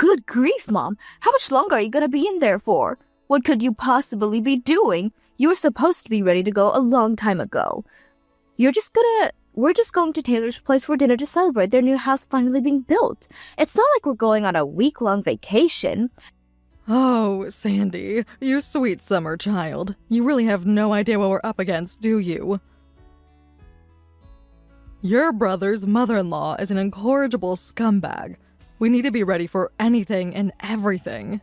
Good grief, Mom. How much longer are you gonna be in there for? What could you possibly be doing? You were supposed to be ready to go a long time ago. We're just going to Taylor's place for dinner to celebrate their new house finally being built. It's not like we're going on a week-long vacation. Oh, Sandy, you sweet summer child. You really have no idea what we're up against, do you? Your brother's mother-in-law is an incorrigible scumbag. We need to be ready for anything and everything.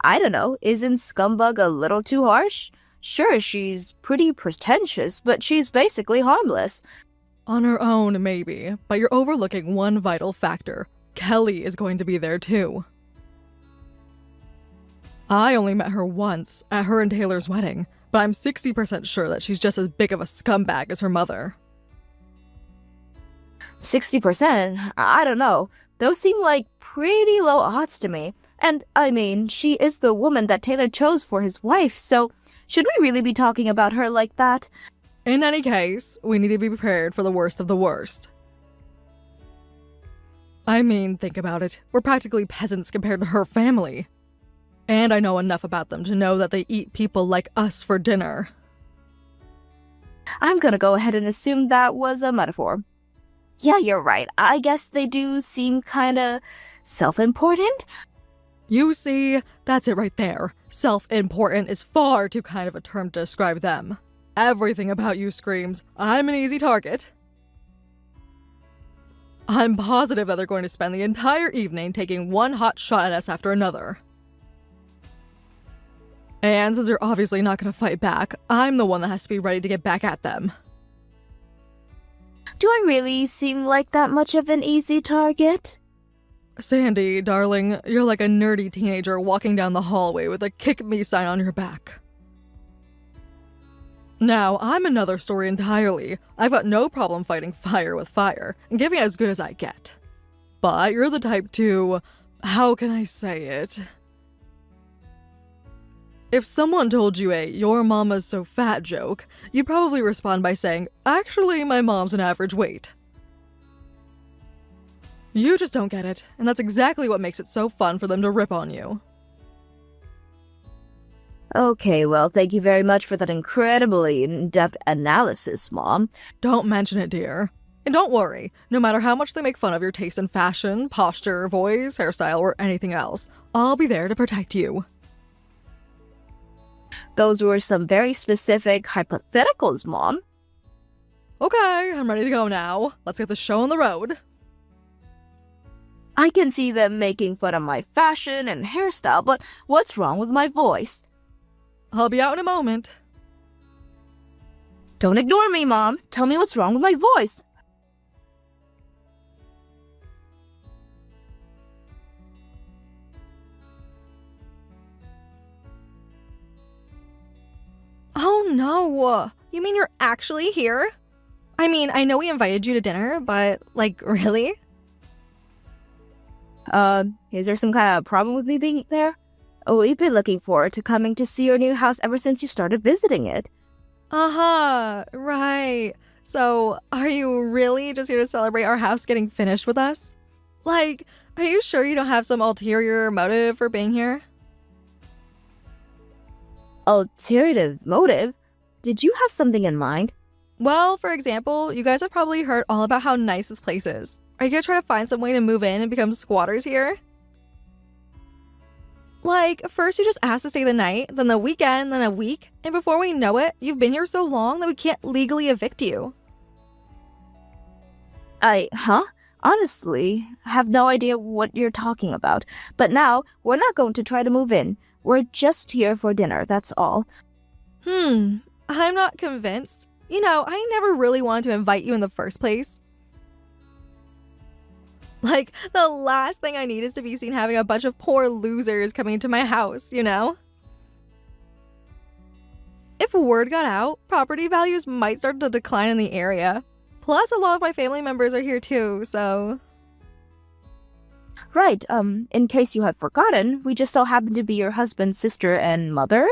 I don't know, isn't scumbag a little too harsh? Sure, she's pretty pretentious, but she's basically harmless. On her own, maybe, but you're overlooking one vital factor. Kelly is going to be there too. I only met her once, at her and Taylor's wedding, but I'm 60% sure that she's just as big of a scumbag as her mother. 60%? I don't know. Those seem like pretty low odds to me. And, I mean, she is the woman that Taylor chose for his wife, so should we really be talking about her like that? In any case, we need to be prepared for the worst of the worst. I mean, think about it. We're practically peasants compared to her family. And I know enough about them to know that they eat people like us for dinner. I'm gonna go ahead and assume that was a metaphor. Yeah, you're right. I guess they do seem kinda self-important. You see, that's it right there. Self-important is far too kind of a term to describe them. Everything about you screams, I'm an easy target. I'm positive that they're going to spend the entire evening taking one hot shot at us after another. And since they're obviously not going to fight back, I'm the one that has to be ready to get back at them. Do I really seem like that much of an easy target? Sandy, darling, you're like a nerdy teenager walking down the hallway with a kick me sign on your back. Now, I'm another story entirely. I've got no problem fighting fire with fire and giving as good as I get. But you're the type to, how can I say it? If someone told you a "your mama's so fat" joke, you'd probably respond by saying, actually, my mom's an average weight. You just don't get it, and that's exactly what makes it so fun for them to rip on you. Okay, well, thank you very much for that incredibly in-depth analysis, Mom. Don't mention it, dear. And don't worry, no matter how much they make fun of your taste in fashion, posture, voice, hairstyle, or anything else, I'll be there to protect you. Those were some very specific hypotheticals, Mom. Okay, I'm ready to go now. Let's get the show on the road. I can see them making fun of my fashion and hairstyle, but what's wrong with my voice? I'll be out in a moment. Don't ignore me, Mom. Tell me what's wrong with my voice. Oh no, you mean you're actually here? I mean, I know we invited you to dinner, but, like, really? Is there some kind of problem with me being there? Oh, we've been looking forward to coming to see your new house ever since you started visiting it. Uh-huh, right. So, are you really just here to celebrate our house getting finished with us? Like, are you sure you don't have some ulterior motive for being here? Ulterior motive? Did you have something in mind? Well, for example, you guys have probably heard all about how nice this place is. Are you gonna try to find some way to move in and become squatters here? Like, first you just asked to stay the night, then the weekend, then a week, and before we know it, you've been here so long that we can't legally evict you. Honestly, I have no idea what you're talking about. But now, we're not going to try to move in. We're just here for dinner, that's all. I'm not convinced. You know, I never really wanted to invite you in the first place. Like, the last thing I need is to be seen having a bunch of poor losers coming into my house, you know? If word got out, property values might start to decline in the area. Plus, a lot of my family members are here too, so... Right, in case you had forgotten, we just so happen to be your husband's sister and mother,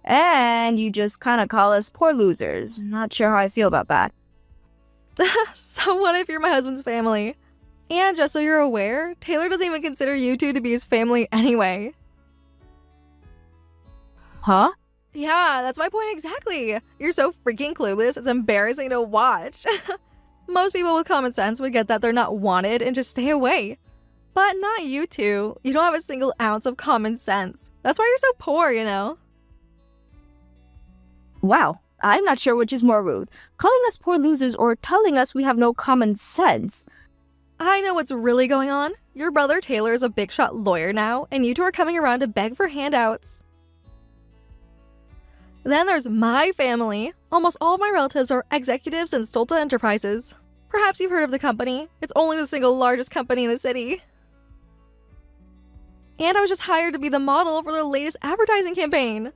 and you just kind of call us poor losers. Not sure how I feel about that. So what if you're my husband's family? And just so you're aware, Taylor doesn't even consider you two to be his family anyway. Huh? Yeah, that's my point exactly. You're so freaking clueless, it's embarrassing to watch. Most people with common sense would get that they're not wanted and just stay away. But not you two. You don't have a single ounce of common sense. That's why you're so poor, you know? Wow, I'm not sure which is more rude. Calling us poor losers or telling us we have no common sense. I know what's really going on. Your brother Taylor is a big shot lawyer now, and you two are coming around to beg for handouts. Then there's my family. Almost all of my relatives are executives in Stolta Enterprises. Perhaps you've heard of the company. It's only the single largest company in the city. And I was just hired to be the model for the latest advertising campaign.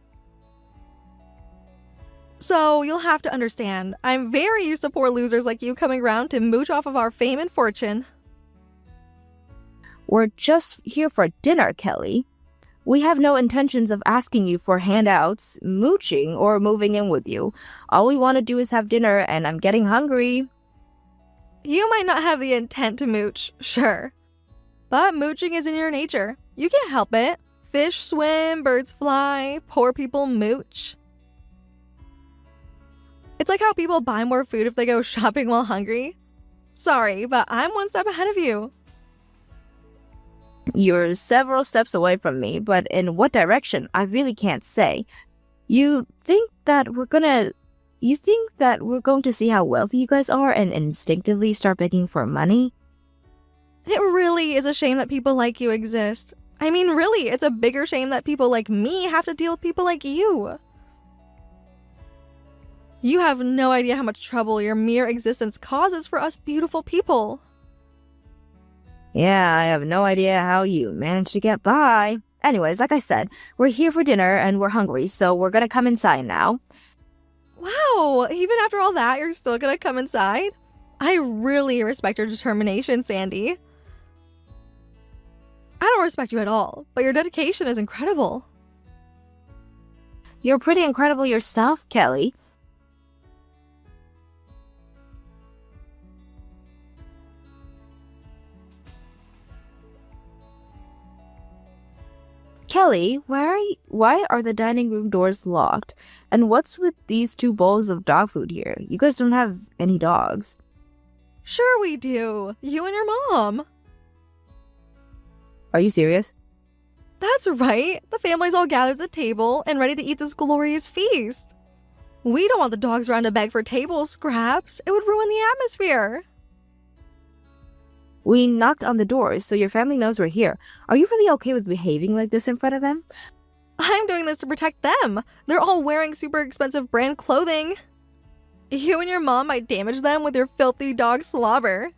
So you'll have to understand, I'm very used to poor losers like you coming around to mooch off of our fame and fortune. We're just here for dinner, Kelly. We have no intentions of asking you for handouts, mooching, or moving in with you. All we want to do is have dinner, and I'm getting hungry. You might not have the intent to mooch, sure. But mooching is in your nature. You can't help it. Fish swim, birds fly, poor people mooch. It's like how people buy more food if they go shopping while hungry. Sorry, but I'm one step ahead of you. You're several steps away from me, but in what direction, I really can't say. You think that we're going to see how wealthy you guys are and instinctively start begging for money? It really is a shame that people like you exist. I mean, really, it's a bigger shame that people like me have to deal with people like you. You have no idea how much trouble your mere existence causes for us beautiful people. Yeah, I have no idea how you managed to get by. Anyways, like I said, we're here for dinner and we're hungry, so we're gonna come inside now. Wow, even after all that, you're still gonna come inside? I really respect your determination, Sandy. I don't respect you at all, but your dedication is incredible. You're pretty incredible yourself, Kelly. Kelly, why are the dining room doors locked? And what's with these 2 bowls of dog food here? You guys don't have any dogs. Sure we do. You and your mom. Are you serious? That's right. The family's all gathered at the table and ready to eat this glorious feast. We don't want the dogs around to beg for table scraps. It would ruin the atmosphere. We knocked on the doors, so your family knows we're here. Are you really okay with behaving like this in front of them? I'm doing this to protect them. They're all wearing super expensive brand clothing. You and your mom might damage them with your filthy dog slobber.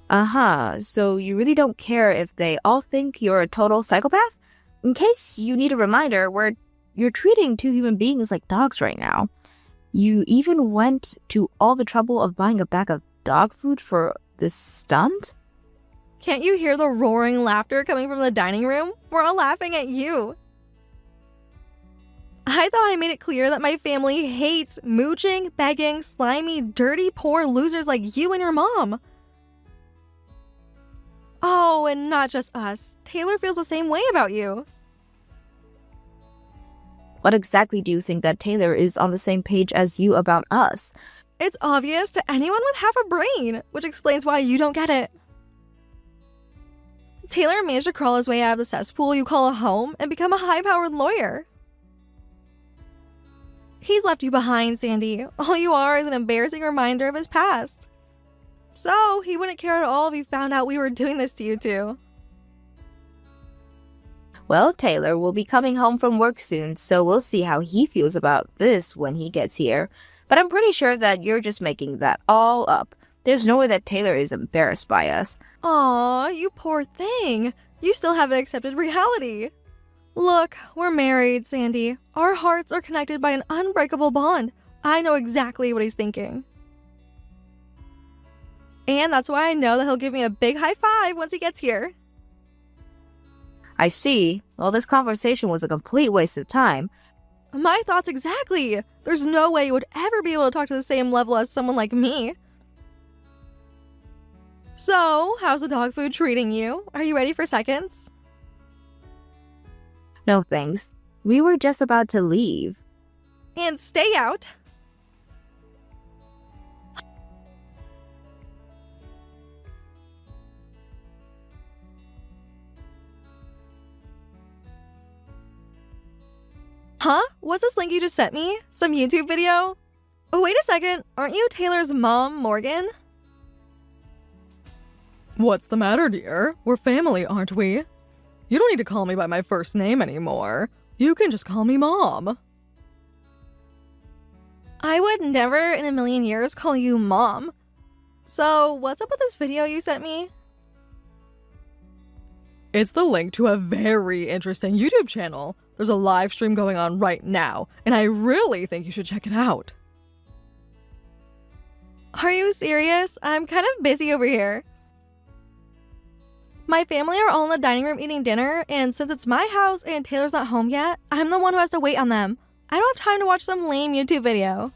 So you really don't care if they all think you're a total psychopath? In case you need a reminder, you're treating 2 human beings like dogs right now. You even went to all the trouble of buying a bag of dog food for this stunt? Can't you hear the roaring laughter coming from the dining room? We're all laughing at you. I thought I made it clear that my family hates mooching, begging, slimy, dirty, poor losers like you and your mom. Oh, and not just us. Taylor feels the same way about you. What exactly do you think that Taylor is on the same page as you about us? It's obvious to anyone with half a brain, which explains why you don't get it. Taylor managed to crawl his way out of the cesspool you call a home and become a high-powered lawyer. He's left you behind, Sandy. All you are is an embarrassing reminder of his past. So, he wouldn't care at all if he found out we were doing this to you two. Well, Taylor will be coming home from work soon, so we'll see how he feels about this when he gets here. But I'm pretty sure that you're just making that all up. There's no way that Taylor is embarrassed by us. Aw, you poor thing. You still haven't accepted reality. Look, we're married, Sandy. Our hearts are connected by an unbreakable bond. I know exactly what he's thinking. And that's why I know that he'll give me a big high five once he gets here. I see. Well, this conversation was a complete waste of time. My thoughts exactly. There's no way you would ever be able to talk to the same level as someone like me. So, how's the dog food treating you? Are you ready for seconds? No thanks. We were just about to leave. And stay out. Huh? What's this link you just sent me? Some YouTube video? Oh, wait a second. Aren't you Taylor's mom, Morgan? What's the matter, dear? We're family, aren't we? You don't need to call me by my first name anymore. You can just call me Mom. I would never in a million years call you mom. So, what's up with this video you sent me? It's the link to a very interesting YouTube channel. There's a live stream going on right now, and I really think you should check it out. Are you serious? I'm kind of busy over here. My family are all in the dining room eating dinner, and since it's my house and Taylor's not home yet, I'm the one who has to wait on them. I don't have time to watch some lame YouTube video.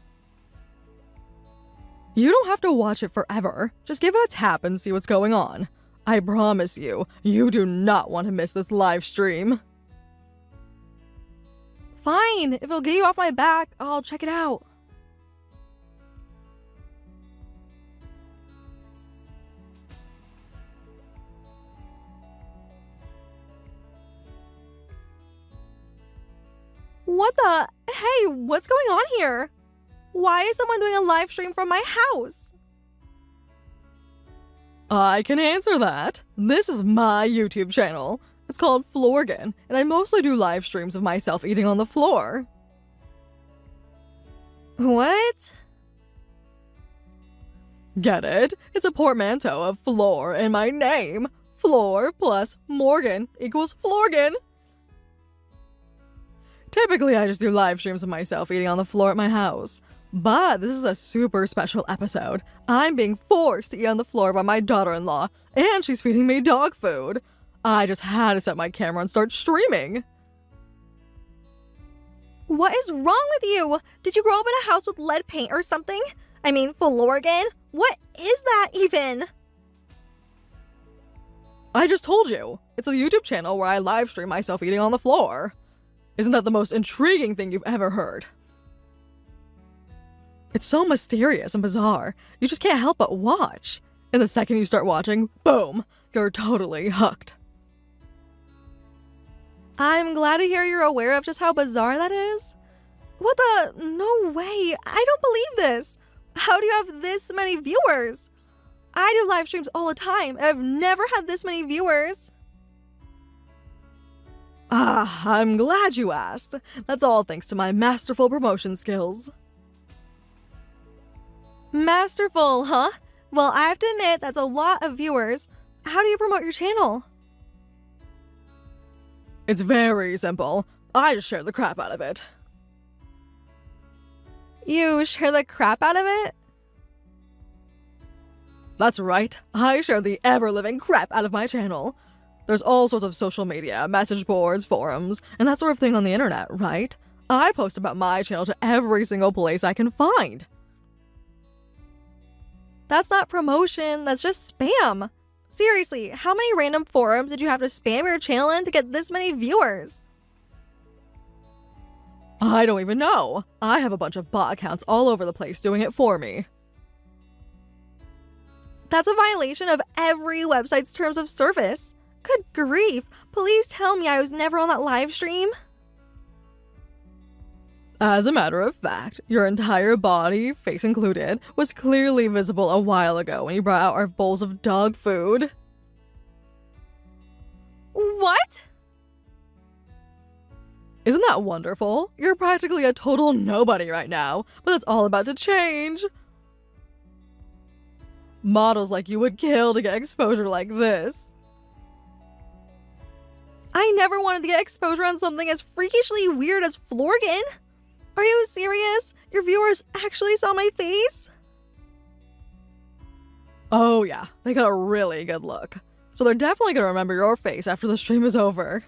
You don't have to watch it forever. Just give it a tap and see what's going on. I promise you, you do not want to miss this live stream. Fine, if it'll get you off my back, I'll check it out. What the? Hey, what's going on here? Why is someone doing a live stream from my house? I can answer that. This is my YouTube channel. It's called Florgan, and I mostly do live streams of myself eating on the floor. What? Get it? It's a portmanteau of floor and my name. Floor plus Morgan equals Florgan. Typically, I just do live streams of myself eating on the floor at my house. But this is a super special episode. I'm being forced to eat on the floor by my daughter-in-law, and she's feeding me dog food. I just had to set my camera and start streaming. What is wrong with you? Did you grow up in a house with lead paint or something? I mean, Florgan? What is that even? I just told you. It's a YouTube channel where I live stream myself eating on the floor. Isn't that the most intriguing thing you've ever heard? It's so mysterious and bizarre. You just can't help but watch. And the second you start watching, boom, you're totally hooked. I'm glad to hear you're aware of just how bizarre that is. What the? No way. I don't believe this. How do you have this many viewers? I do live streams all the time, and I've never had this many viewers. I'm glad you asked. That's all thanks to my masterful promotion skills. Masterful, huh? Well, I have to admit, that's a lot of viewers. How do you promote your channel? It's very simple. I just share the crap out of it. You share the crap out of it? That's right. I share the ever-living crap out of my channel. There's all sorts of social media, message boards, forums, and that sort of thing on the internet, right? I post about my channel to every single place I can find. That's not promotion, that's just spam. Seriously, how many random forums did you have to spam your channel in to get this many viewers? I don't even know. I have a bunch of bot accounts all over the place doing it for me. That's a violation of every website's terms of service. Good grief, please tell me I was never on that live stream. As a matter of fact, your entire body, face included, was clearly visible a while ago when you brought out our bowls of dog food. What? Isn't that wonderful? You're practically a total nobody right now, but that's all about to change. Models like you would kill to get exposure like this. I never wanted to get exposure on something as freakishly weird as Florgan. Are you serious? Your viewers actually saw my face? Oh yeah, they got a really good look. So they're definitely gonna remember your face after the stream is over.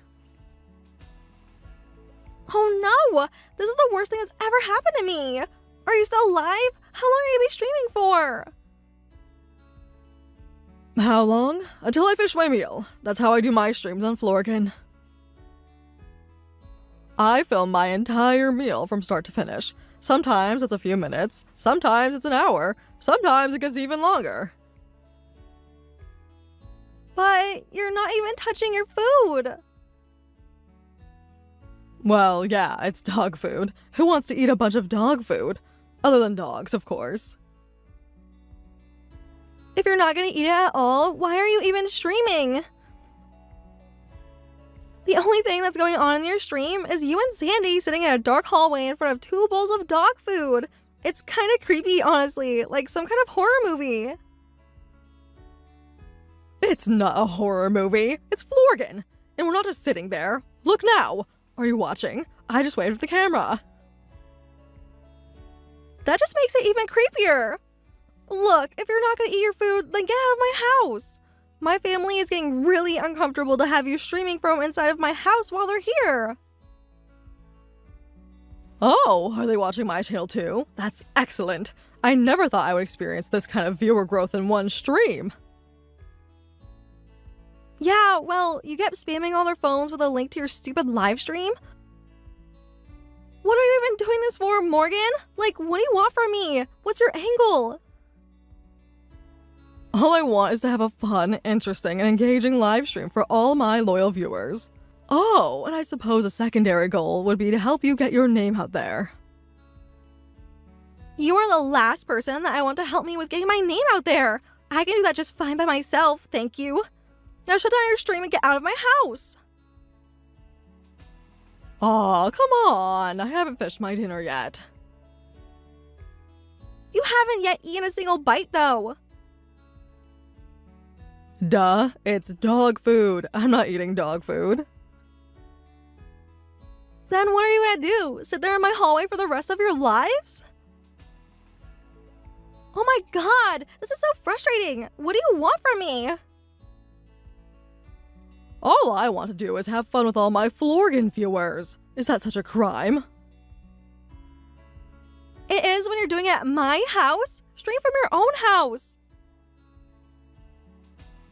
Oh no! This is the worst thing that's ever happened to me! Are you still live? How long are you be streaming for? How long? Until I finish my meal. That's how I do my streams on Florgan. I film my entire meal from start to finish. Sometimes it's a few minutes, sometimes it's an hour, sometimes it gets even longer. But you're not even touching your food. Well, yeah, it's dog food. Who wants to eat a bunch of dog food? Other than dogs, of course. If you're not gonna eat it at all, why are you even streaming? The only thing that's going on in your stream is you and Sandy sitting in a dark hallway in front of 2 bowls of dog food. It's kind of creepy, honestly, like some kind of horror movie. It's not a horror movie. It's Florgan. And we're not just sitting there. Look now. Are you watching? I just waved at the camera. That just makes it even creepier. Look, if you're not gonna eat your food, then get out of my house. My family is getting really uncomfortable to have you streaming from inside of my house while they're here. Oh, are they watching my channel too? That's excellent. I never thought I would experience this kind of viewer growth in one stream. Yeah, well, you kept spamming all their phones with a link to your stupid live stream. What are you even doing this for, Morgan? Like, what do you want from me? What's your angle? All I want is to have a fun, interesting, and engaging live stream for all my loyal viewers. Oh, and I suppose a secondary goal would be to help you get your name out there. You are the last person that I want to help me with getting my name out there. I can do that just fine by myself, thank you. Now shut down your stream and get out of my house. Aw, come on. I haven't finished my dinner yet. You haven't yet eaten a single bite, though. Duh, it's dog food. I'm not eating dog food. Then what are you gonna do? Sit there in my hallway for the rest of your lives? Oh my god, this is so frustrating. What do you want from me? All I want to do is have fun with all my Florgan viewers. Is that such a crime? It is when you're doing it at my house. Stream from your own house.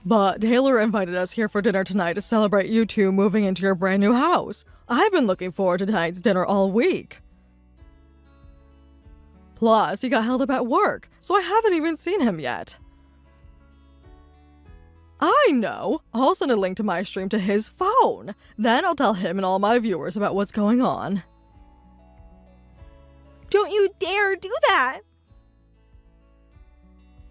But Taylor invited us here for dinner tonight to celebrate you two moving into your brand new house. I've been looking forward to tonight's dinner all week. Plus, he got held up at work, so I haven't even seen him yet. I know! I'll send a link to my stream to his phone. Then I'll tell him and all my viewers about what's going on. Don't you dare do that!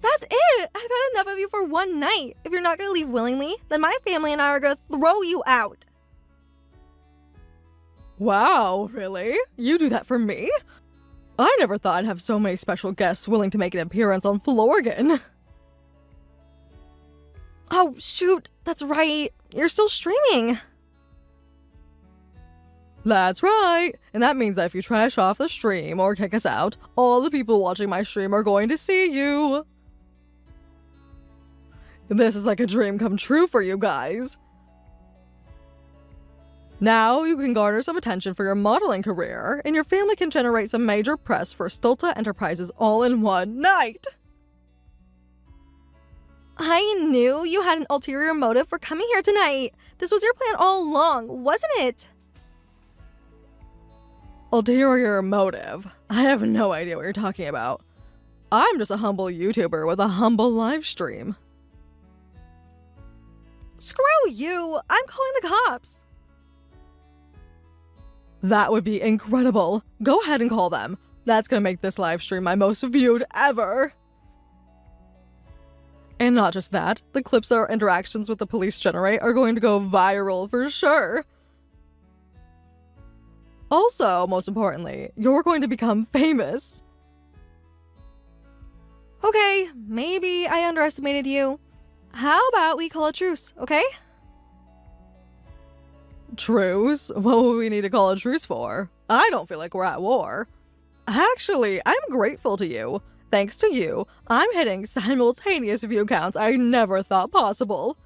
That's it! I've had enough of you for one night. If you're not gonna leave willingly, then my family and I are gonna throw you out. Wow, really? You do that for me? I never thought I'd have so many special guests willing to make an appearance on Florgan. Oh, shoot. That's right. You're still streaming. That's right. And that means that if you trash off the stream or kick us out, all the people watching my stream are going to see you. This is like a dream come true for you guys. Now you can garner some attention for your modeling career, and your family can generate some major press for Stolta Enterprises all in one night. I knew you had an ulterior motive for coming here tonight. This was your plan all along, wasn't it? Ulterior motive? I have no idea what you're talking about. I'm just a humble YouTuber with a humble live stream. Screw you! I'm calling the cops. That would be incredible. Go ahead and call them. That's gonna make this live stream my most viewed ever. And not just that, the clips that our interactions with the police generate are going to go viral for sure. Also, most importantly, you're going to become famous. Okay, maybe I underestimated you. How about we call a truce, okay? Truce? What would we need to call a truce for? I don't feel like we're at war. Actually, I'm grateful to you. Thanks to you, I'm hitting simultaneous view counts I never thought possible.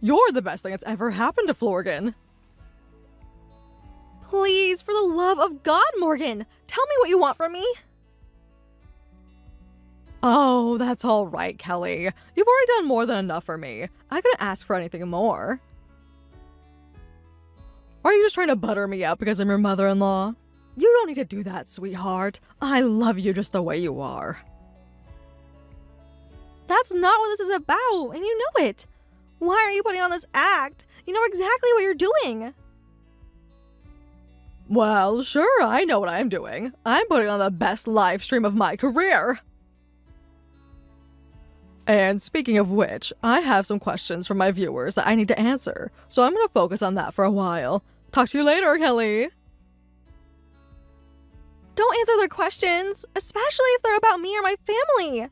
You're the best thing that's ever happened to Florgan. Please, for the love of God, Morgan, tell me what you want from me. Oh, that's all right, Kelly. You've already done more than enough for me. I couldn't ask for anything more. Are you just trying to butter me up because I'm your mother-in-law? You don't need to do that, sweetheart. I love you just the way you are. That's not what this is about, and you know it. Why are you putting on this act? You know exactly what you're doing. Well, sure, I know what I'm doing. I'm putting on the best live stream of my career. And speaking of which, I have some questions from my viewers that I need to answer, so I'm gonna focus on that for a while. Talk to you later, Kelly. Don't answer their questions, especially if they're about me or my family.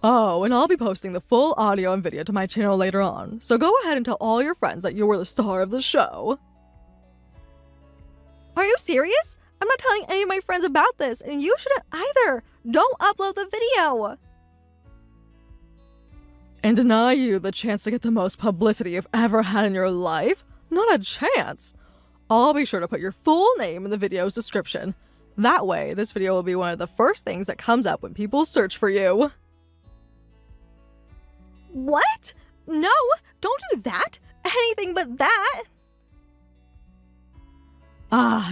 Oh, and I'll be posting the full audio and video to my channel later on, so go ahead and tell all your friends that you were the star of the show. Are you serious? I'm not telling any of my friends about this, and you shouldn't either. Don't upload the video. And deny you the chance to get the most publicity you've ever had in your life? Not a chance. I'll be sure to put your full name in the video's description. That way, this video will be one of the first things that comes up when people search for you. What? No, don't do that. Anything but that.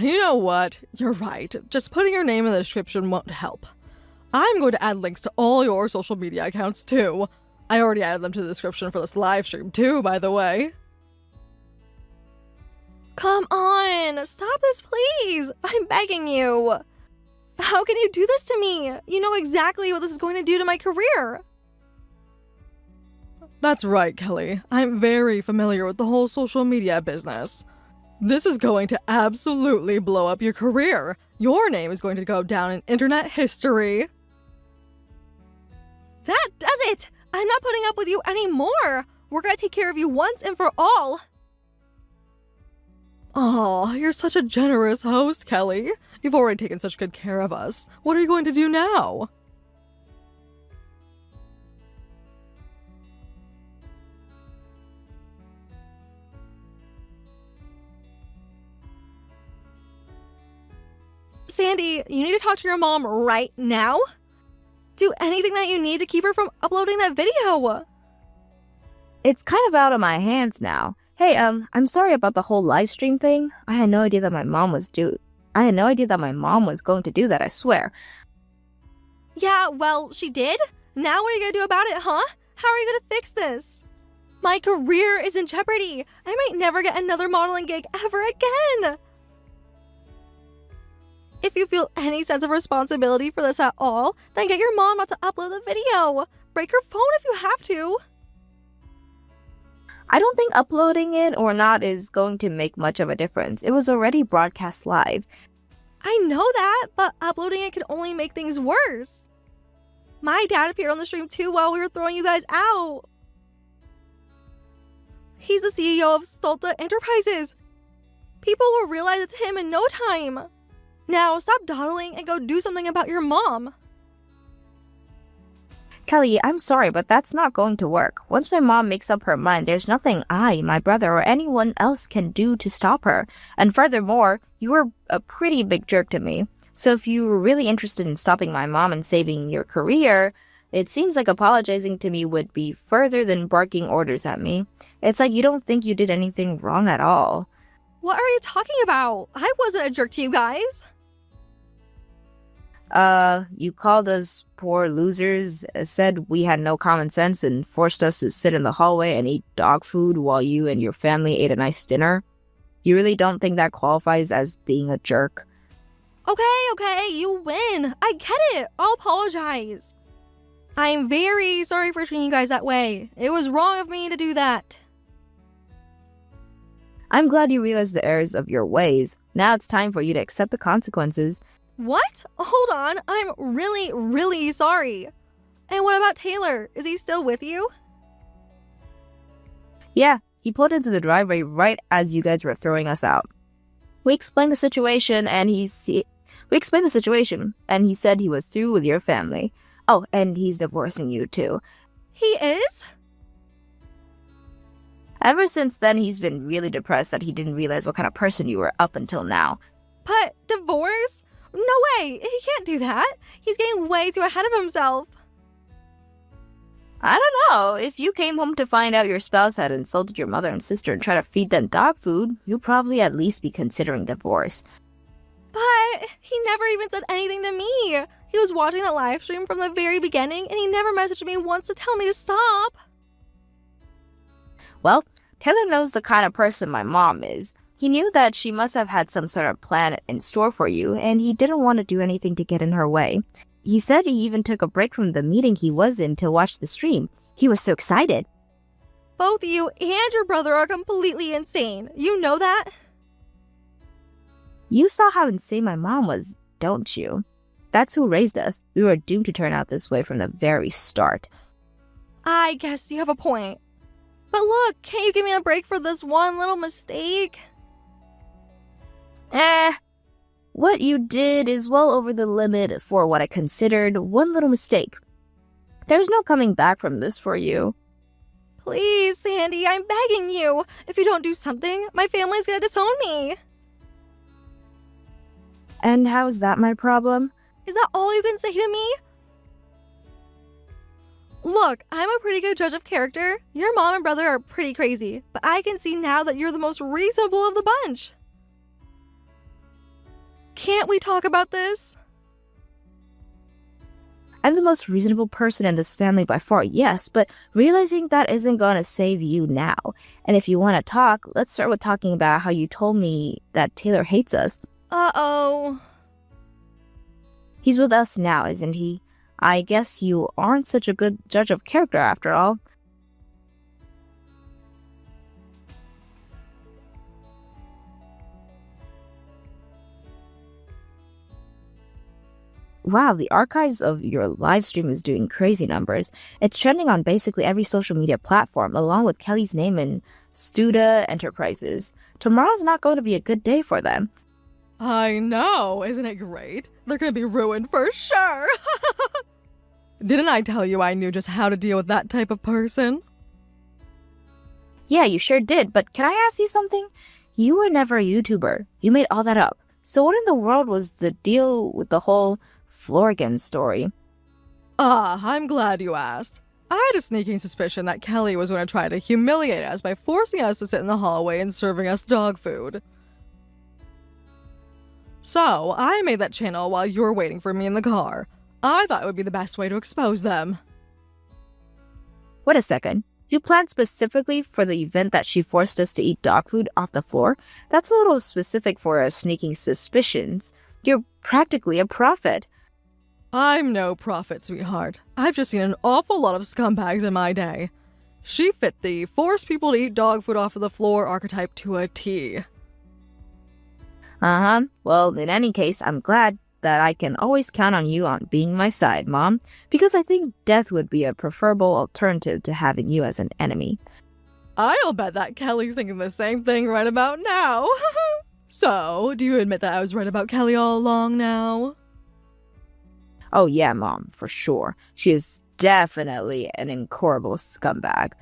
You know what? You're right. Just putting your name in the description won't help. I'm going to add links to all your social media accounts too. I already added them to the description for this live stream too, by the way. Come on, stop this, please. I'm begging you. How can you do this to me? You know exactly what this is going to do to my career. That's right, Kelly. I'm very familiar with the whole social media business. This is going to absolutely blow up your career. Your name is going to go down in internet history. That does it. I'm not putting up with you anymore. We're gonna take care of you once and for all. Aw, you're such a generous host, Kelly. You've already taken such good care of us. What are you going to do now? Sandy, you need to talk to your mom right now. Do anything that you need to keep her from uploading that video. It's kind of out of my hands now. Hey, I'm sorry about the whole live stream thing. I had no idea that my mom was going to do that, I swear. Yeah, well, she did? Now what are you gonna do about it, huh? How are you gonna fix this? My career is in jeopardy. I might never get another modeling gig ever again. If you feel any sense of responsibility for this at all, then get your mom not to upload the video. Break her phone if you have to. I don't think uploading it or not is going to make much of a difference. It was already broadcast live. I know that, but uploading it could only make things worse. My dad appeared on the stream too while we were throwing you guys out. He's the CEO of Salta Enterprises. People will realize it's him in no time. Now, stop dawdling and go do something about your mom. Kelly, I'm sorry, but that's not going to work. Once my mom makes up her mind, there's nothing I, my brother, or anyone else can do to stop her. And furthermore, you were a pretty big jerk to me. So if you were really interested in stopping my mom and saving your career, it seems like apologizing to me would be further than barking orders at me. It's like you don't think you did anything wrong at all. What are you talking about? I wasn't a jerk to you guys. You called us poor losers, said we had no common sense, and forced us to sit in the hallway and eat dog food while you and your family ate a nice dinner. You really don't think that qualifies as being a jerk? Okay, you win. I get it. I'll apologize. I'm very sorry for treating you guys that way. It was wrong of me to do that. I'm glad you realized the errors of your ways. Now it's time for you to accept the consequences. What? Hold on. I'm really sorry. And what about Taylor? Is he still with you? Yeah, he pulled into the driveway right as you guys were throwing us out. We explained the situation and he said he was through with your family. Oh, and he's divorcing you too. He is? Ever since then, he's been really depressed that he didn't realize what kind of person you were up until now. But divorce? No way! He can't do that! He's getting way too ahead of himself! I don't know. If you came home to find out your spouse had insulted your mother and sister and tried to feed them dog food, you'd probably at least be considering divorce. But he never even said anything to me! He was watching the live stream from the very beginning and he never messaged me once to tell me to stop! Well, Taylor knows the kind of person my mom is. He knew that she must have had some sort of plan in store for you, and he didn't want to do anything to get in her way. He said he even took a break from the meeting he was in to watch the stream. He was so excited. Both you and your brother are completely insane. You know that? You saw how insane my mom was, don't you? That's who raised us. We were doomed to turn out this way from the very start. I guess you have a point. But look, can't you give me a break for this one little mistake? What you did is well over the limit for what I considered one little mistake. There's no coming back from this for you. Please, Sandy, I'm begging you. If you don't do something, my family's gonna disown me. And how is that my problem? Is that all you can say to me? Look, I'm a pretty good judge of character. Your mom and brother are pretty crazy, but I can see now that you're the most reasonable of the bunch. Can't we talk about this? I'm the most reasonable person in this family by far, yes, but realizing that isn't going to save you now. And if you want to talk, let's start with talking about how you told me that Taylor hates us. Uh-oh. He's with us now, isn't he? I guess you aren't such a good judge of character after all. Wow, the archives of your live stream is doing crazy numbers. It's trending on basically every social media platform, along with Kelly's name in Studa Enterprises. Tomorrow's not going to be a good day for them. I know, isn't it great? They're gonna be ruined for sure! Didn't I tell you I knew just how to deal with that type of person? Yeah, you sure did, but can I ask you something? You were never a YouTuber. You made all that up. So what in the world was the deal with the whole Florgan story? I'm glad you asked. I had a sneaking suspicion that Kelly was going to try to humiliate us by forcing us to sit in the hallway and serving us dog food. So, I made that channel while you were waiting for me in the car. I thought it would be the best way to expose them. Wait a second. You planned specifically for the event that she forced us to eat dog food off the floor? That's a little specific for a sneaking suspicions. You're practically a prophet. I'm no prophet, sweetheart. I've just seen an awful lot of scumbags in my day. She fit the force people to eat dog food off of the floor archetype to a T. Well, in any case, I'm glad that I can always count on you on being my side, Mom, because I think death would be a preferable alternative to having you as an enemy. I'll bet that Kelly's thinking the same thing right about now. So, do you admit that I was right about Kelly all along now? Oh yeah, Mom, for sure. She is definitely an incorrigible scumbag.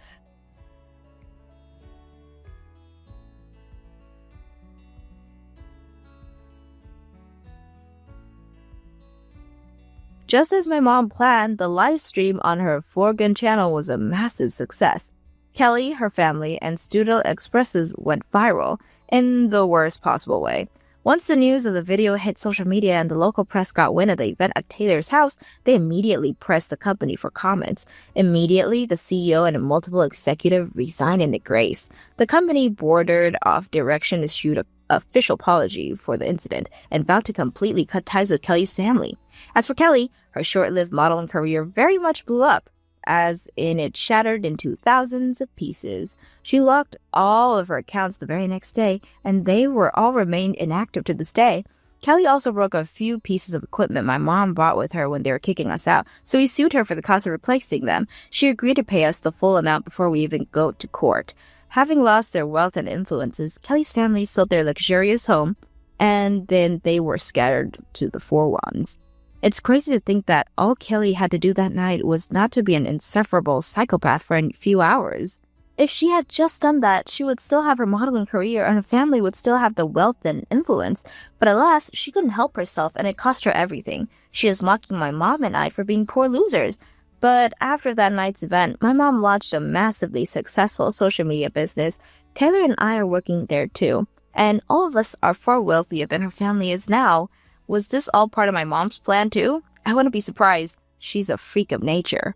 Just as my mom planned, the live stream on her Florgan channel was a massive success. Kelly, her family, and Studio Expresses went viral in the worst possible way. Once the news of the video hit social media and the local press got wind of the event at Taylor's house, they immediately pressed the company for comments. Immediately, the CEO and a multiple executive resigned in disgrace. The company bordered off direction issued an official apology for the incident and vowed to completely cut ties with Kelly's family. As for Kelly, her short-lived modeling career very much blew up, as in it shattered into thousands of pieces. She locked all of her accounts the very next day, and they were all remained inactive to this day. Kelly also broke a few pieces of equipment my mom brought with her when they were kicking us out, so we sued her for the cost of replacing them. She agreed to pay us the full amount before we even go to court. Having lost their wealth and influences, Kelly's family sold their luxurious home, and then they were scattered to the four winds. It's crazy to think that all Kelly had to do that night was not to be an insufferable psychopath for a few hours. If she had just done that, she would still have her modeling career and her family would still have the wealth and influence. But alas, she couldn't help herself and it cost her everything. She is mocking my mom and I for being poor losers. But after that night's event, my mom launched a massively successful social media business. Taylor and I are working there too. And all of us are far wealthier than her family is now. Was this all part of my mom's plan too? I wouldn't be surprised. She's a freak of nature.